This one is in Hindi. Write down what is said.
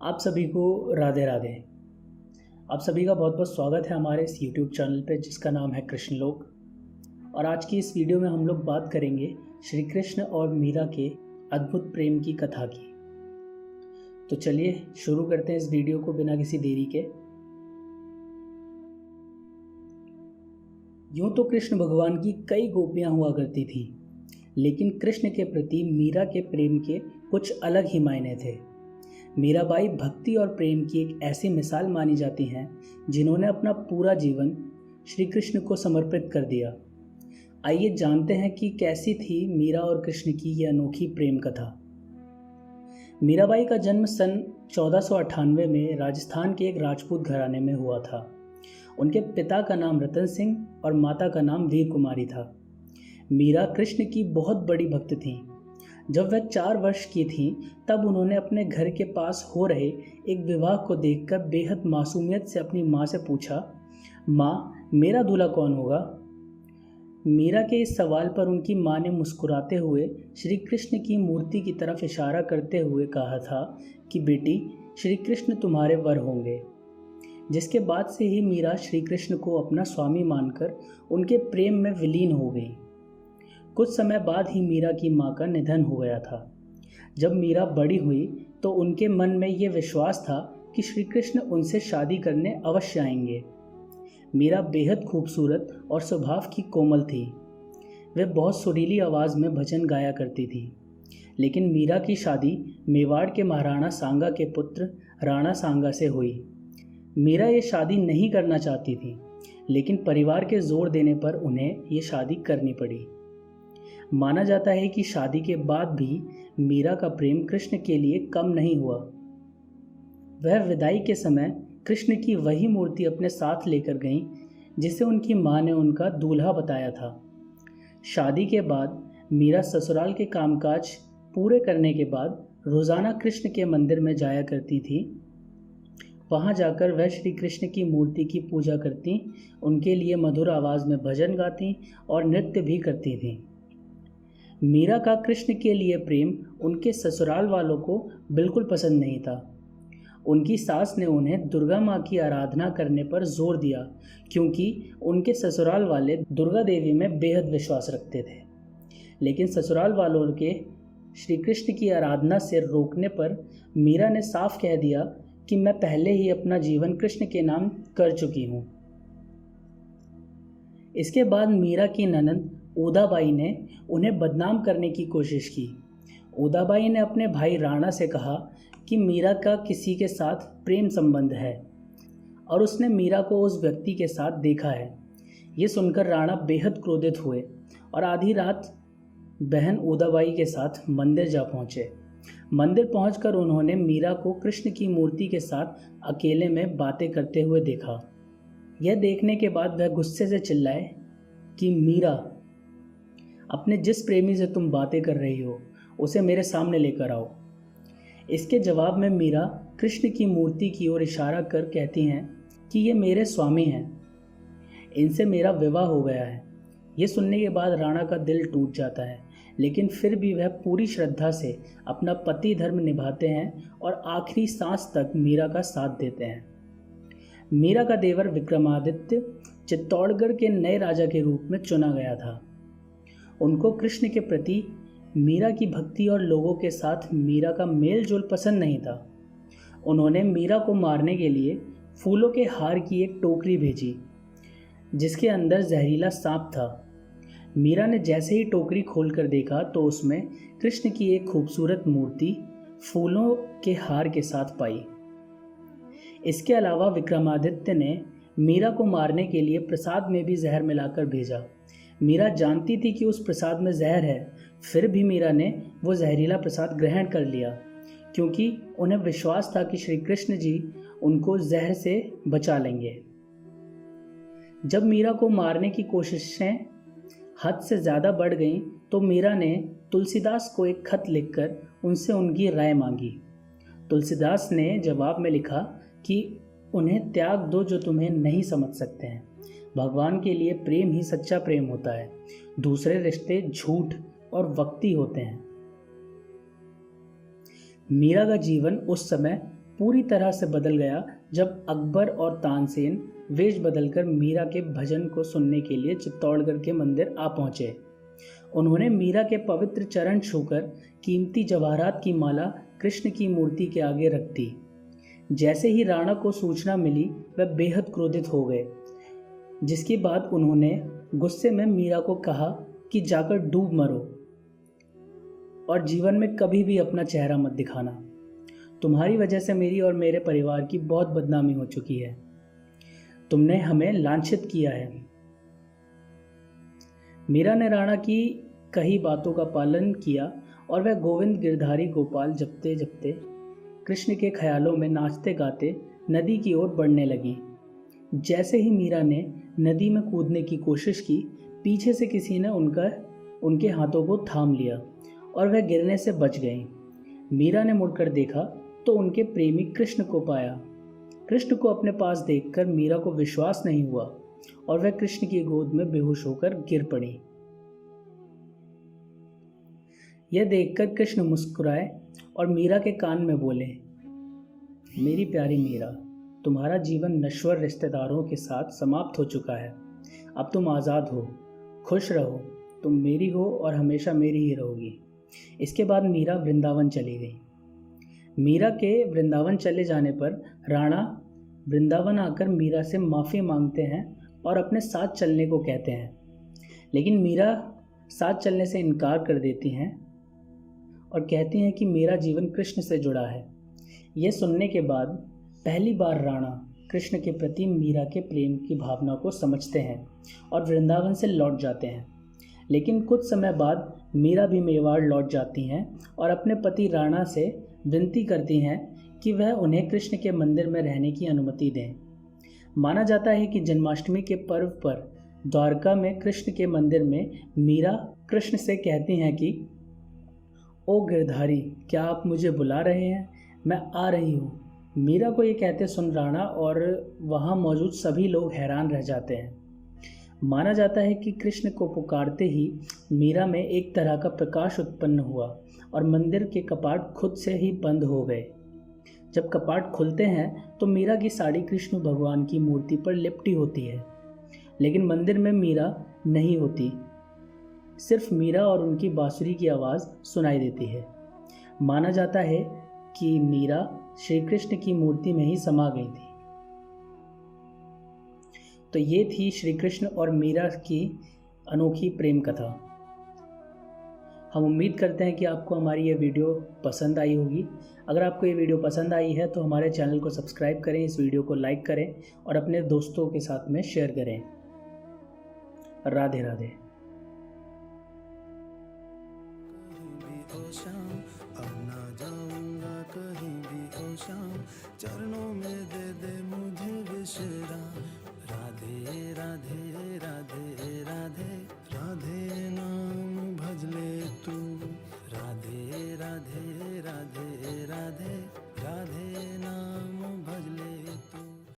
आप सभी को राधे राधे। आप सभी का बहुत बहुत स्वागत है हमारे इस YouTube चैनल पे जिसका नाम है कृष्ण लोक। और आज की इस वीडियो में हम लोग बात करेंगे श्री कृष्ण और मीरा के अद्भुत प्रेम की कथा की। तो चलिए शुरू करते हैं इस वीडियो को बिना किसी देरी के। यूं तो कृष्ण भगवान की कई गोपियां हुआ करती थी, लेकिन कृष्ण के प्रति मीरा के प्रेम के कुछ अलग ही मायने थे। मीराबाई भक्ति और प्रेम की एक ऐसी मिसाल मानी जाती हैं जिन्होंने अपना पूरा जीवन श्री कृष्ण को समर्पित कर दिया। आइए जानते हैं कि कैसी थी मीरा और कृष्ण की यह अनोखी प्रेम कथा। मीराबाई का जन्म सन 1498 में राजस्थान के एक राजपूत घराने में हुआ था। उनके पिता का नाम रतन सिंह और माता का नाम वीर कुमारी था। मीरा कृष्ण की बहुत बड़ी भक्त थीं। जब वह 4 वर्ष की थीं, तब उन्होंने अपने घर के पास हो रहे एक विवाह को देखकर बेहद मासूमियत से अपनी माँ से पूछा, माँ मेरा दूल्हा कौन होगा? मीरा के इस सवाल पर उनकी माँ ने मुस्कुराते हुए श्री कृष्ण की मूर्ति की तरफ इशारा करते हुए कहा था कि बेटी, श्री कृष्ण तुम्हारे वर होंगे। जिसके बाद से ही मीरा श्री कृष्ण को अपना स्वामी मानकर उनके प्रेम में विलीन हो गई। कुछ समय बाद ही मीरा की माँ का निधन हो गया था। जब मीरा बड़ी हुई तो उनके मन में ये विश्वास था कि श्री कृष्ण उनसे शादी करने अवश्य आएंगे। मीरा बेहद खूबसूरत और स्वभाव की कोमल थी। वे बहुत सुरीली आवाज़ में भजन गाया करती थी। लेकिन मीरा की शादी मेवाड़ के महाराणा सांगा के पुत्र राणा सांगा से हुई। मीरा ये शादी नहीं करना चाहती थी, लेकिन परिवार के जोर देने पर उन्हें ये शादी करनी पड़ी। माना जाता है कि शादी के बाद भी मीरा का प्रेम कृष्ण के लिए कम नहीं हुआ। वह विदाई के समय कृष्ण की वही मूर्ति अपने साथ लेकर गईं जिसे उनकी मां ने उनका दूल्हा बताया था। शादी के बाद मीरा ससुराल के कामकाज पूरे करने के बाद रोज़ाना कृष्ण के मंदिर में जाया करती थी। वहाँ जाकर वह श्री कृष्ण की मूर्ति की पूजा करती, उनके लिए मधुर आवाज़ में भजन गाती और नृत्य भी करती थीं। मीरा का कृष्ण के लिए प्रेम उनके ससुराल वालों को बिल्कुल पसंद नहीं था। उनकी सास ने उन्हें दुर्गा माँ की आराधना करने पर जोर दिया, क्योंकि उनके ससुराल वाले दुर्गा देवी में बेहद विश्वास रखते थे। लेकिन ससुराल वालों के श्री कृष्ण की आराधना से रोकने पर मीरा ने साफ कह दिया कि मैं पहले ही अपना जीवन कृष्ण के नाम कर चुकी हूँ। इसके बाद मीरा की ननद उदाबाई ने उन्हें बदनाम करने की कोशिश की। उदाबाई ने अपने भाई राणा से कहा कि मीरा का किसी के साथ प्रेम संबंध है और उसने मीरा को उस व्यक्ति के साथ देखा है। ये सुनकर राणा बेहद क्रोधित हुए और आधी रात बहन उदाबाई के साथ मंदिर जा पहुँचे। मंदिर पहुंचकर उन्होंने मीरा को कृष्ण की मूर्ति के साथ अकेले में बातें करते हुए देखा। यह देखने के बाद वह गुस्से से चिल्लाए कि मीरा, अपने जिस प्रेमी से तुम बातें कर रही हो उसे मेरे सामने लेकर आओ। इसके जवाब में मीरा कृष्ण की मूर्ति की ओर इशारा कर कहती हैं कि ये मेरे स्वामी हैं, इनसे मेरा विवाह हो गया है। ये सुनने के बाद राणा का दिल टूट जाता है, लेकिन फिर भी वह पूरी श्रद्धा से अपना पति धर्म निभाते हैं और आखिरी सांस तक मीरा का साथ देते हैं। मीरा का देवर विक्रमादित्य चित्तौड़गढ़ के नए राजा के रूप में चुना गया था। उनको कृष्ण के प्रति मीरा की भक्ति और लोगों के साथ मीरा का मेल जोल पसंद नहीं था। उन्होंने मीरा को मारने के लिए फूलों के हार की एक टोकरी भेजी जिसके अंदर जहरीला सांप था। मीरा ने जैसे ही टोकरी खोलकर देखा तो उसमें कृष्ण की एक खूबसूरत मूर्ति फूलों के हार के साथ पाई। इसके अलावा विक्रमादित्य ने मीरा को मारने के लिए प्रसाद में भी जहर मिलाकर भेजा। मीरा जानती थी कि उस प्रसाद में जहर है, फिर भी मीरा ने वो जहरीला प्रसाद ग्रहण कर लिया, क्योंकि उन्हें विश्वास था कि श्री कृष्ण जी उनको जहर से बचा लेंगे। जब मीरा को मारने की कोशिशें हद से ज़्यादा बढ़ गईं तो मीरा ने तुलसीदास को एक खत लिखकर उनसे उनकी राय मांगी। तुलसीदास ने जवाब में लिखा कि उन्हें त्याग दो जो तुम्हें नहीं समझ सकते हैं। भगवान के लिए प्रेम ही सच्चा प्रेम होता है, दूसरे रिश्ते झूठ और वक्ती होते हैं। मीरा का जीवन उस समय पूरी तरह से बदल गया जब अकबर और तानसेन वेश बदलकर मीरा के भजन को सुनने के लिए चित्तौड़गढ़ के मंदिर आ पहुंचे। उन्होंने मीरा के पवित्र चरण छूकर कीमती जवाहरात की माला कृष्ण की मूर्ति के आगे रख दी। जैसे ही राणा को सूचना मिली वह बेहद क्रोधित हो गए, जिसके बाद उन्होंने गुस्से में मीरा को कहा कि जाकर डूब मरो और जीवन में कभी भी अपना चेहरा मत दिखाना। तुम्हारी वजह से मेरी और मेरे परिवार की बहुत बदनामी हो चुकी है। तुमने हमें लांछित किया है। मीरा ने राणा की कही बातों का पालन किया और वह गोविंद गिरधारी गोपाल जपते जपते कृष्ण के ख्यालों में नाचते गाते नदी की ओर बढ़ने लगी। जैसे ही मीरा ने नदी में कूदने की कोशिश की, पीछे से किसी ने उनके हाथों को थाम लिया और वह गिरने से बच गई। मीरा ने मुड़कर देखा तो उनके प्रेमी कृष्ण को पाया। कृष्ण को अपने पास देखकर मीरा को विश्वास नहीं हुआ और वह कृष्ण की गोद में बेहोश होकर गिर पड़ी। यह देखकर कृष्ण मुस्कुराए और मीरा के कान में बोले, मेरी प्यारी मीरा, तुम्हारा जीवन नश्वर रिश्तेदारों के साथ समाप्त हो चुका है। अब तुम आज़ाद हो, खुश रहो। तुम मेरी हो और हमेशा मेरी ही रहोगी। इसके बाद मीरा वृंदावन चली गई। मीरा के वृंदावन चले जाने पर राणा वृंदावन आकर मीरा से माफ़ी मांगते हैं और अपने साथ चलने को कहते हैं, लेकिन मीरा साथ चलने से इनकार कर देती हैं और कहती हैं कि मेरा जीवन कृष्ण से जुड़ा है। यह सुनने के बाद पहली बार राणा कृष्ण के प्रति मीरा के प्रेम की भावना को समझते हैं और वृंदावन से लौट जाते हैं। लेकिन कुछ समय बाद मीरा भी मेवाड़ लौट जाती हैं और अपने पति राणा से विनती करती हैं कि वह उन्हें कृष्ण के मंदिर में रहने की अनुमति दें। माना जाता है कि जन्माष्टमी के पर्व पर द्वारका में कृष्ण के मंदिर में मीरा कृष्ण से कहती हैं कि ओ गिरधारी, क्या आप मुझे बुला रहे हैं? मैं आ रही हूँ। मीरा को ये कहते सुन राणा और वहाँ मौजूद सभी लोग हैरान रह जाते हैं। माना जाता है कि कृष्ण को पुकारते ही मीरा में एक तरह का प्रकाश उत्पन्न हुआ और मंदिर के कपाट खुद से ही बंद हो गए। जब कपाट खुलते हैं तो मीरा की साड़ी कृष्ण भगवान की मूर्ति पर लिपटी होती है, लेकिन मंदिर में मीरा नहीं होती। सिर्फ मीरा और उनकी बांसुरी की आवाज़ सुनाई देती है। माना जाता है कि मीरा श्री कृष्ण की मूर्ति में ही समा गई थी। तो ये थी श्री कृष्ण और मीरा की अनोखी प्रेम कथा। हम उम्मीद करते हैं कि आपको हमारी ये वीडियो पसंद आई होगी। अगर आपको ये वीडियो पसंद आई है तो हमारे चैनल को सब्सक्राइब करें, इस वीडियो को लाइक करें और अपने दोस्तों के साथ में शेयर करें। राधे राधे। चरणों में दे दे मुझे विश्राम। राधे राधे राधे राधे राधे नाम